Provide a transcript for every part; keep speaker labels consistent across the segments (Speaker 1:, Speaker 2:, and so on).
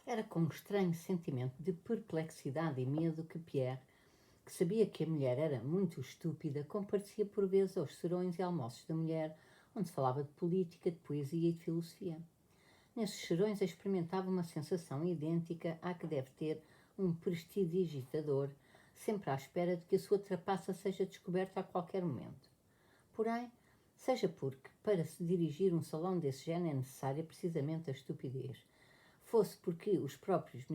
Speaker 1: Era com um estranho sentimento de perplexidade e medo que Pierre, que sabia que a mulher era muito estúpida, comparecia por vezes aos serões e almoços da mulher, onde se falava de política, de poesia e de filosofia. Nesses serões experimentava uma sensação idêntica à que deve ter um prestidigitador, sempre à espera de que a sua trapaça seja descoberta a qualquer momento. Porém, seja porque para se dirigir um salão desse género é necessária precisamente a estupidez, fosse porque os próprios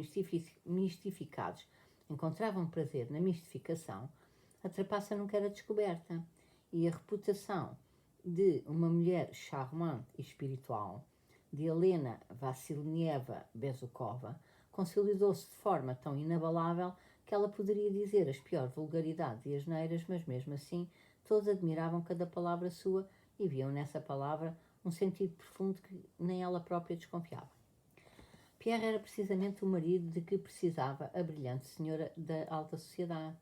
Speaker 1: mistificados encontravam prazer na mistificação, a trapaça nunca era descoberta e a reputação de uma mulher charmante e espiritual, de Helena Vassilnieva Bezukova, consolidou-se de forma tão inabalável que ela poderia dizer as piores vulgaridades e asneiras, mas mesmo assim todos admiravam cada palavra sua e viam nessa palavra um sentido profundo que nem ela própria desconfiava. Pierre era precisamente o marido de que precisava a brilhante senhora da alta sociedade.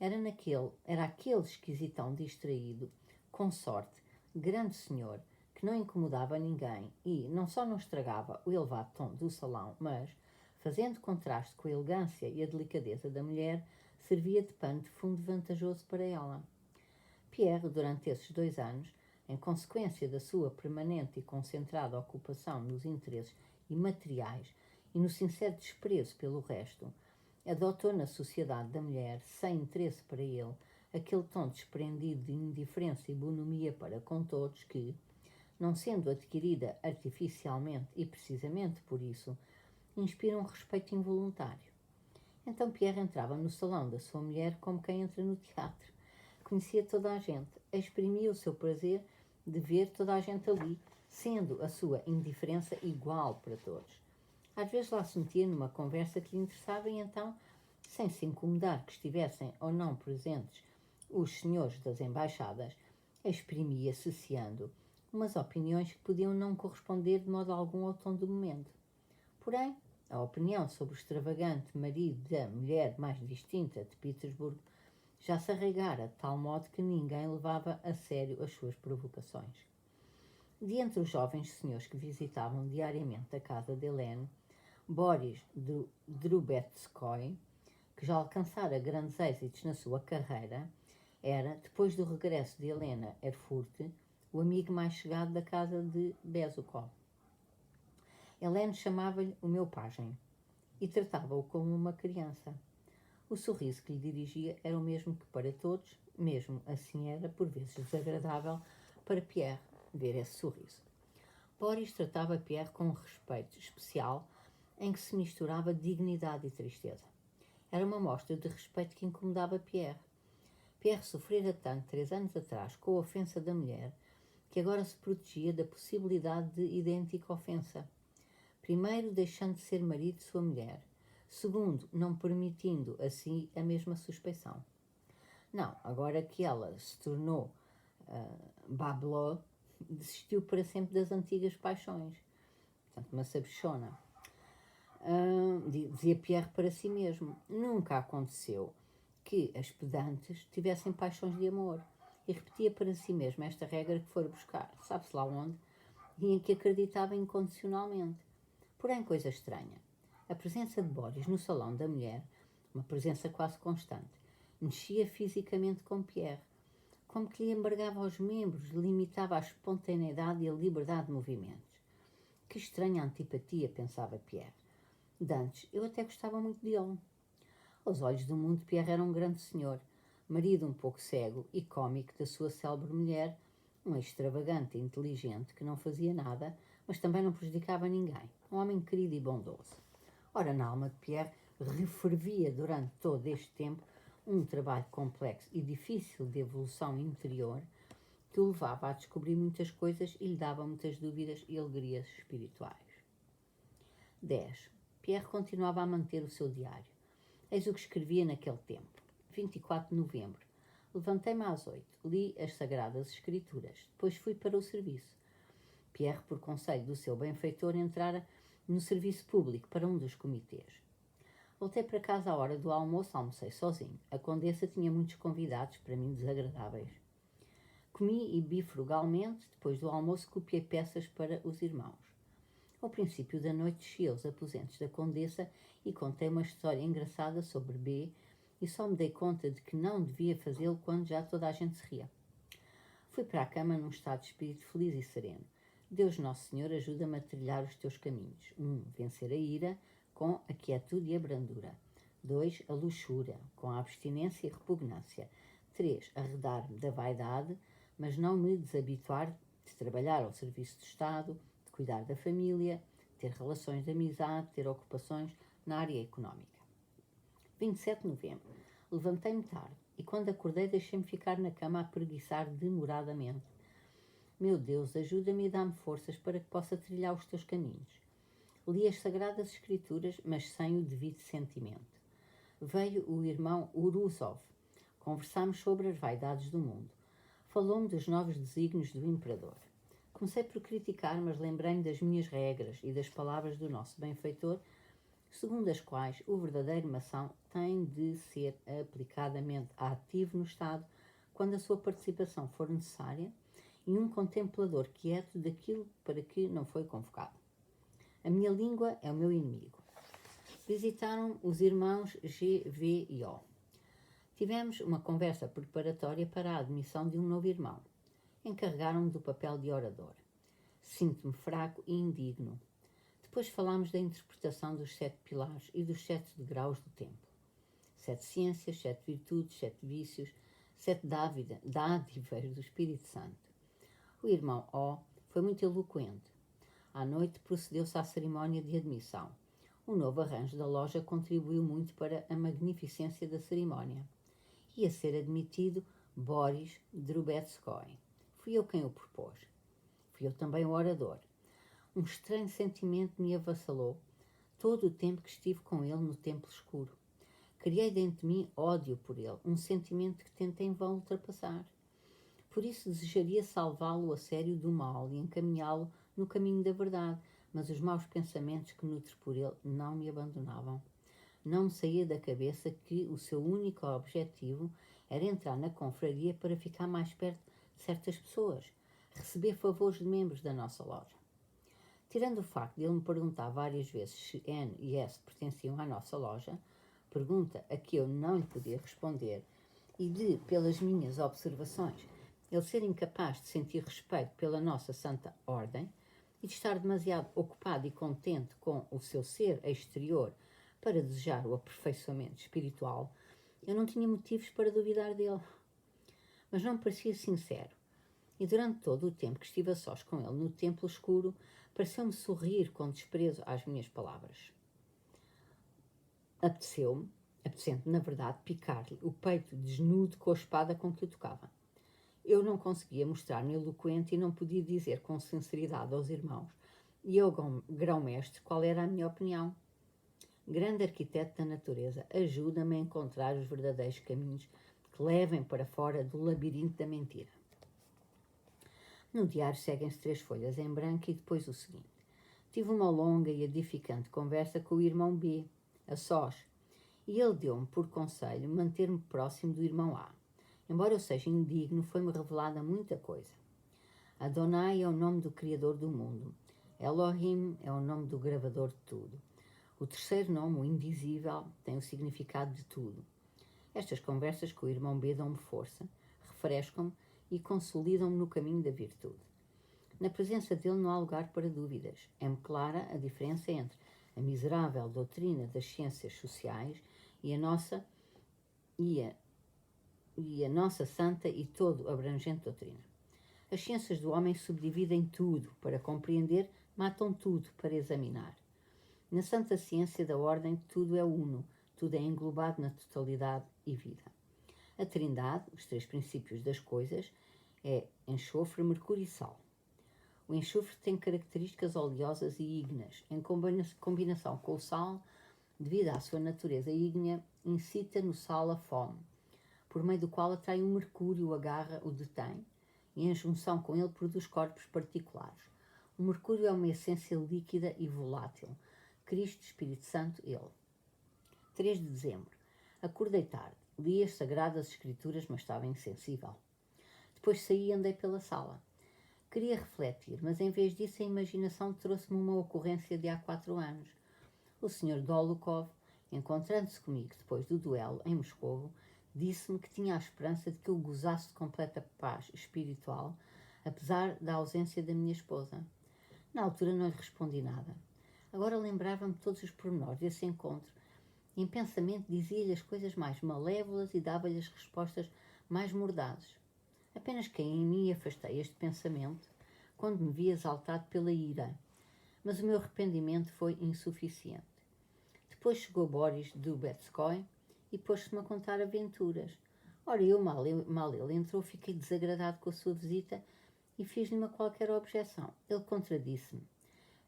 Speaker 1: Era aquele esquisitão distraído, com sorte, grande senhor, que não incomodava ninguém e não só não estragava o elevado tom do salão, mas, fazendo contraste com a elegância e a delicadeza da mulher, servia de pano de fundo vantajoso para ela. Pierre, durante esses 2 anos, em consequência da sua permanente e concentrada ocupação nos interesses imateriais e no sincero desprezo pelo resto, adotou na sociedade da mulher, sem interesse para ele, aquele tom desprendido de indiferença e bonomia para com todos que, não sendo adquirida artificialmente e precisamente por isso, inspira um respeito involuntário. Então Pierre entrava no salão da sua mulher como quem entra no teatro. Conhecia toda a gente, exprimia o seu prazer de ver toda a gente ali, sendo a sua indiferença igual para todos. Às vezes lá se metia numa conversa que lhe interessava e então, sem se incomodar que estivessem ou não presentes os senhores das embaixadas, exprimia, cesseando, umas opiniões que podiam não corresponder de modo algum ao tom do momento. Porém, a opinião sobre o extravagante marido da mulher mais distinta de Petersburgo já se arraigara de tal modo que ninguém levava a sério as suas provocações. De entre os jovens senhores que visitavam diariamente a casa de Helene, Boris Drubetskoy, que já alcançara grandes êxitos na sua carreira, era, depois do regresso de Helena Erfurt, o amigo mais chegado da casa de Bezukov. Helene chamava-lhe o meu pajem e tratava-o como uma criança. O sorriso que lhe dirigia era o mesmo que para todos, mesmo assim era, por vezes, desagradável para Pierre ver esse sorriso. Boris tratava Pierre com um respeito especial em que se misturava dignidade e tristeza. Era uma mostra de respeito que incomodava Pierre. Pierre sofrera tanto 3 anos atrás com a ofensa da mulher que agora se protegia da possibilidade de idêntica ofensa. Primeiro, deixando de ser marido de sua mulher. Segundo, não permitindo assim a mesma suspeição. Não, agora que ela se tornou Babelô, desistiu para sempre das antigas paixões. Portanto, uma sabichona. Dizia Pierre para si mesmo, nunca aconteceu que as pedantes tivessem paixões de amor. E repetia para si mesmo esta regra que fora buscar, sabe-se lá onde, e em que acreditava incondicionalmente. Porém, coisa estranha, a presença de Boris no salão da mulher, uma presença quase constante, mexia fisicamente com Pierre, como que lhe embargava os membros, limitava a espontaneidade e a liberdade de movimentos. Que estranha antipatia, pensava Pierre. Dantes, eu até gostava muito dele. Aos olhos do mundo, Pierre era um grande senhor, marido um pouco cego e cômico da sua célebre mulher, um extravagante e inteligente que não fazia nada, mas também não prejudicava ninguém, um homem querido e bondoso. Ora, na alma de Pierre refervia durante todo este tempo um trabalho complexo e difícil de evolução interior que o levava a descobrir muitas coisas e lhe dava muitas dúvidas e alegrias espirituais. 10. Pierre continuava a manter o seu diário. Eis o que escrevia naquele tempo. 24 de novembro. Levantei-me às 8, li as Sagradas Escrituras, depois fui para o serviço. Pierre, por conselho do seu benfeitor, entrara no serviço público para um dos comitês. Voltei para casa à hora do almoço, almocei sozinho. A condessa tinha muitos convidados, para mim desagradáveis. Comi e bebi frugalmente, depois do almoço copiei peças para os irmãos. Ao princípio da noite desci aos aposentos da condessa e contei uma história engraçada sobre B e só me dei conta de que não devia fazê-lo quando já toda a gente se ria. Fui para a cama num estado de espírito feliz e sereno. Deus Nosso Senhor ajuda-me a trilhar os teus caminhos. 1. Vencer a ira com a quietude e a brandura. 2. A luxúria, com a abstinência e repugnância. 3. Arredar-me da vaidade, mas não me desabituar de trabalhar ao serviço do Estado, de cuidar da família, ter relações de amizade, ter ocupações na área económica. 27 de novembro. Levantei-me tarde e quando acordei deixei-me ficar na cama a preguiçar demoradamente. Meu Deus, ajuda-me e dá-me forças para que possa trilhar os teus caminhos. Li as Sagradas Escrituras, mas sem o devido sentimento. Veio o irmão Uruzov. Conversámos sobre as vaidades do mundo. Falou-me dos novos desígnios do Imperador. Comecei por criticar, mas lembrei-me das minhas regras e das palavras do nosso benfeitor, segundo as quais o verdadeiro maçom tem de ser aplicadamente ativo no Estado quando a sua participação for necessária e um contemplador quieto daquilo para que não foi convocado. A minha língua é o meu inimigo. Visitaram os irmãos G, V e O. Tivemos uma conversa preparatória para a admissão de um novo irmão. Encarregaram-me do papel de orador. Sinto-me fraco e indigno. Depois falámos da interpretação dos 7 pilares e dos 7 degraus do templo. 7 ciências, 7 virtudes, 7 vícios, 7 dádivas do Espírito Santo. O irmão O foi muito eloquente. À noite procedeu-se à cerimónia de admissão. O novo arranjo da loja contribuiu muito para a magnificência da cerimónia. Ia ser admitido Boris Drubetskoy. Fui eu quem o propôs. Fui eu também o orador. Um estranho sentimento me avassalou todo o tempo que estive com ele no templo escuro. Criei dentro de mim ódio por ele, um sentimento que tentei em vão ultrapassar. Por isso desejaria salvá-lo a sério do mal e encaminhá-lo no caminho da verdade, mas os maus pensamentos que nutro por ele não me abandonavam. Não me saía da cabeça que o seu único objetivo era entrar na confraria para ficar mais perto de certas pessoas, receber favores de membros da nossa loja. Tirando o facto de ele me perguntar várias vezes se N e S pertenciam à nossa loja, pergunta a que eu não lhe podia responder, e de, pelas minhas observações, ele ser incapaz de sentir respeito pela nossa Santa Ordem e de estar demasiado ocupado e contente com o seu ser exterior para desejar o aperfeiçoamento espiritual, eu não tinha motivos para duvidar dele. Mas não me parecia sincero, e durante todo o tempo que estive a sós com ele no templo escuro, pareceu-me sorrir com desprezo às minhas palavras. Apetecendo, na verdade, picar-lhe o peito desnudo com a espada com que o tocava. Eu não conseguia mostrar-me eloquente e não podia dizer com sinceridade aos irmãos e ao grão-mestre qual era a minha opinião. Grande arquiteto da natureza, ajuda-me a encontrar os verdadeiros caminhos que levem para fora do labirinto da mentira. No diário seguem-se 3 folhas em branco e depois o seguinte. Tive uma longa e edificante conversa com o irmão B, a sós, e ele deu-me por conselho manter-me próximo do irmão A. Embora eu seja indigno, foi-me revelada muita coisa. Adonai é o nome do Criador do mundo. Elohim é o nome do gravador de tudo. O terceiro nome, o indizível, tem o significado de tudo. Estas conversas com o irmão B dão-me força, refrescam-me e consolidam-me no caminho da virtude. Na presença dele não há lugar para dúvidas. É-me clara a diferença entre a miserável doutrina das ciências sociais e a nossa santa e todo abrangente doutrina. As ciências do homem subdividem tudo para compreender, matam tudo para examinar. Na santa ciência da ordem, tudo é uno, tudo é englobado na totalidade e vida. A trindade, os 3 princípios das coisas, é enxofre, mercúrio e sal. O enxofre tem características oleosas e ígneas. Em combinação com o sal, devido à sua natureza ígnea, incita no sal a fome, por meio do qual atrai o mercúrio, o agarra, o detém, e em junção com ele produz corpos particulares. O mercúrio é uma essência líquida e volátil. Cristo, Espírito Santo, ele. 3 de dezembro. Acordei tarde. Li as Sagradas Escrituras, mas estava insensível. Depois saí e andei pela sala. Queria refletir, mas em vez disso a imaginação trouxe-me uma ocorrência de há 4 anos. O Sr. Dólokhov, encontrando-se comigo depois do duelo em Moscovo, disse-me que tinha a esperança de que eu gozasse de completa paz espiritual, apesar da ausência da minha esposa. Na altura não lhe respondi nada. Agora lembrava-me de todos os pormenores desse encontro. Em pensamento dizia-lhe as coisas mais malévolas e dava-lhe as respostas mais mordazes. Apenas caí em mim e afastei este pensamento quando me vi exaltado pela ira. Mas o meu arrependimento foi insuficiente. Depois chegou Boris Drubetskoy e pôs-se-me a contar aventuras. Ora, mal ele entrou, fiquei desagradado com a sua visita e fiz-lhe uma qualquer objeção. Ele contradisse-me.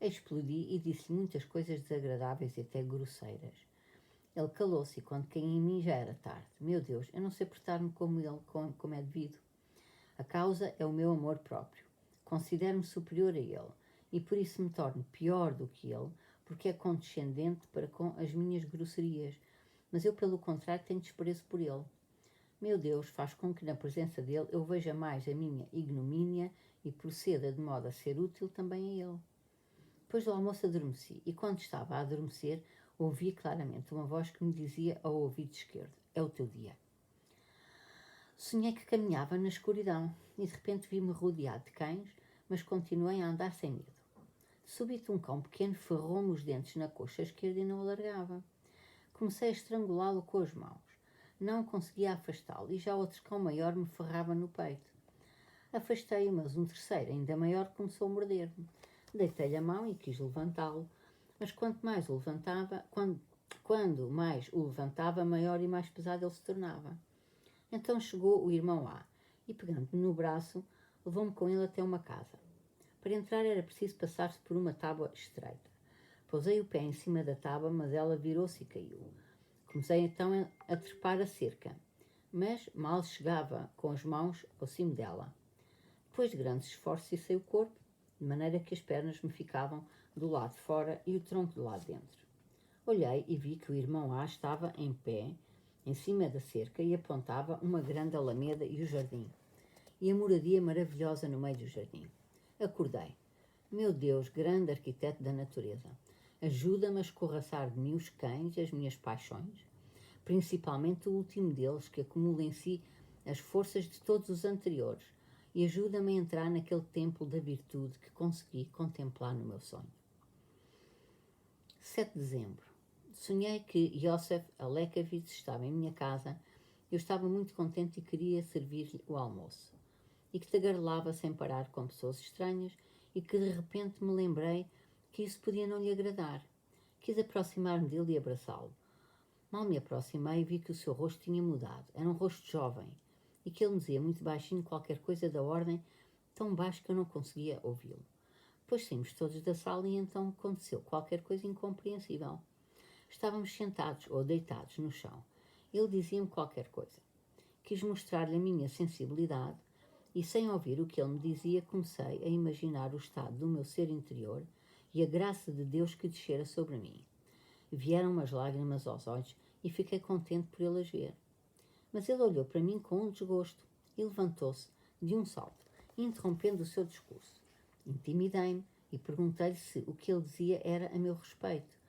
Speaker 1: Explodi e disse-lhe muitas coisas desagradáveis e até grosseiras. Ele calou-se e quando caí em mim já era tarde. Meu Deus, eu não sei portar-me como ele, como é devido. A causa é o meu amor próprio. Considero-me superior a ele e por isso me torno pior do que ele, porque é condescendente para com as minhas grosserias, mas eu, pelo contrário, tenho desprezo por ele. Meu Deus faz com que na presença dele eu veja mais a minha ignomínia e proceda de modo a ser útil também a ele. Depois do almoço adormeci e quando estava a adormecer ouvi claramente uma voz que me dizia ao ouvido esquerdo: é o teu dia. Sonhei que caminhava na escuridão e de repente vi-me rodeado de cães, mas continuei a andar sem medo. De súbito um cão pequeno ferrou-me os dentes na coxa esquerda e não o largava. Comecei a estrangulá-lo com as mãos. Não conseguia afastá-lo e já outro cão maior me ferrava no peito. Afastei-o, mas um terceiro, ainda maior, começou a morder-me. Deitei-lhe a mão e quis levantá-lo, mas quando mais o levantava, maior e mais pesado ele se tornava. Então chegou o irmão A e, pegando-me no braço, levou-me com ele até uma casa. Para entrar era preciso passar-se por uma tábua estreita. Pousei o pé em cima da tábua, mas ela virou-se e caiu. Comecei então a trepar a cerca, mas mal chegava com as mãos ao cimo dela. Depois de grandes esforços, içei o corpo, de maneira que as pernas me ficavam do lado de fora e o tronco do lado de dentro. Olhei e vi que o irmão A estava em pé, em cima da cerca, e apontava uma grande alameda e o jardim, e a moradia maravilhosa no meio do jardim. Acordei. Meu Deus, grande arquiteto da natureza, ajuda-me a escorraçar de mim os cães e as minhas paixões, principalmente o último deles, que acumula em si as forças de todos os anteriores, e ajuda-me a entrar naquele templo da virtude que consegui contemplar no meu sonho. 7 de dezembro. Sonhei que Yosef Alekhevich estava em minha casa. Eu estava muito contente e queria servir-lhe o almoço. E que tagarelava sem parar com pessoas estranhas e que de repente me lembrei que isso podia não lhe agradar. Quis aproximar-me dele e abraçá-lo. Mal me aproximei e vi que o seu rosto tinha mudado. Era um rosto jovem e que ele me dizia muito baixinho qualquer coisa da ordem, tão baixo que eu não conseguia ouvi-lo. Depois saímos todos da sala e então aconteceu qualquer coisa incompreensível. Estávamos sentados ou deitados no chão. Ele dizia-me qualquer coisa. Quis mostrar-lhe a minha sensibilidade e, sem ouvir o que ele me dizia, comecei a imaginar o estado do meu ser interior e a graça de Deus que descera sobre mim. Vieram umas lágrimas aos olhos e fiquei contente por ele as ver. Mas ele olhou para mim com um desgosto e levantou-se de um salto, interrompendo o seu discurso. Intimidei-me e perguntei-lhe se o que ele dizia era a meu respeito.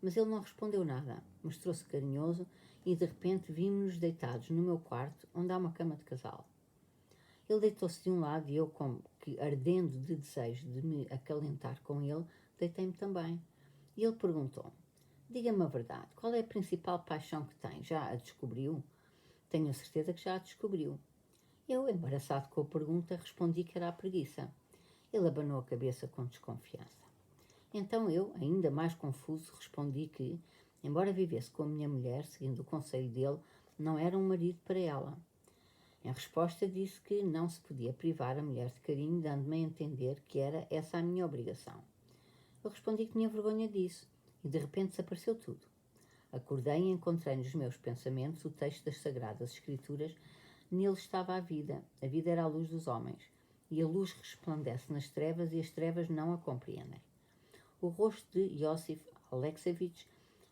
Speaker 1: Mas ele não respondeu nada, mostrou-se carinhoso e de repente vimos-nos deitados no meu quarto, onde há uma cama de casal. Ele deitou-se de um lado e eu, como que ardendo de desejo de me acalentar com ele, deitei-me também. E ele perguntou-me: diga-me a verdade, qual é a principal paixão que tem? Já a descobriu? Tenho a certeza que já a descobriu. Eu, embaraçado com a pergunta, respondi que era a preguiça. Ele abanou a cabeça com desconfiança. Então eu, ainda mais confuso, respondi que, embora vivesse com a minha mulher, seguindo o conselho dele, não era um marido para ela. Em resposta disse que não se podia privar a mulher de carinho, dando-me a entender que era essa a minha obrigação. Eu respondi que tinha vergonha disso e de repente desapareceu tudo. Acordei e encontrei nos meus pensamentos o texto das Sagradas Escrituras. Nele estava a vida era a luz dos homens, e a luz resplandece nas trevas e as trevas não a compreendem. O rosto de Yosef Alekseyevich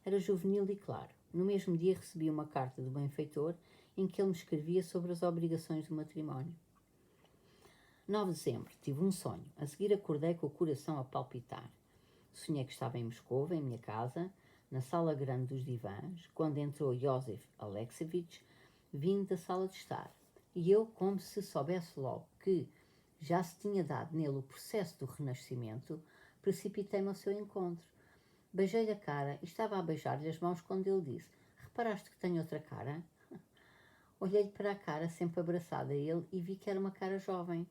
Speaker 1: era juvenil e claro. No mesmo dia recebi uma carta do benfeitor em que ele me escrevia sobre as obrigações do matrimónio. 9 de dezembro, tive um sonho. A seguir acordei com o coração a palpitar. Sonhei que estava em Moscou, em minha casa, na sala grande dos divãs, quando entrou Iosif Alexeyevich, vindo da sala de estar. E eu, como se soubesse logo que já se tinha dado nele o processo do renascimento, precipitei-me ao seu encontro. Beijei-lhe a cara e estava a beijar-lhe as mãos quando ele disse: reparaste que tenho outra cara? Olhei-lhe para a cara, sempre abraçada a ele, e vi que era uma cara jovem,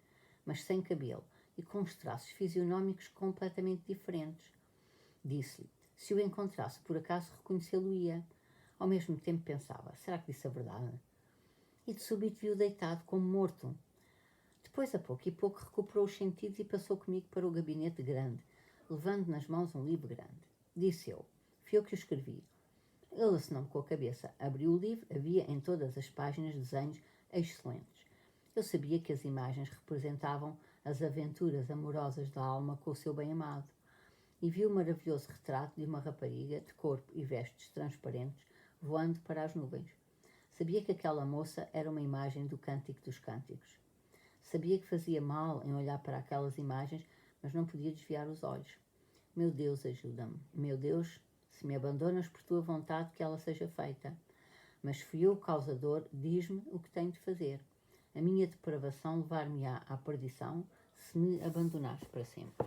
Speaker 1: mas sem cabelo e com uns traços fisionómicos completamente diferentes. Disse-lhe: se o encontrasse por acaso reconhecê-lo-ia. Ao mesmo tempo pensava: será que disse a verdade? E de súbito vi-o deitado como morto. Depois, a pouco e pouco, recuperou os sentidos e passou comigo para o gabinete grande, levando nas mãos um livro grande. Disse eu: fui eu que o escrevi. Ele assinou-me com a cabeça. Abriu o livro, havia em todas as páginas desenhos excelentes. Eu sabia que as imagens representavam as aventuras amorosas da alma com o seu bem-amado. E vi o maravilhoso retrato de uma rapariga de corpo e vestes transparentes voando para as nuvens. Sabia que aquela moça era uma imagem do Cântico dos Cânticos. Sabia que fazia mal em olhar para aquelas imagens, mas não podia desviar os olhos. Meu Deus, ajuda-me. Meu Deus, se me abandonas por tua vontade, que ela seja feita. Mas fui eu o causador, diz-me o que tenho de fazer. A minha depravação levar-me-á à perdição se me abandonares para sempre.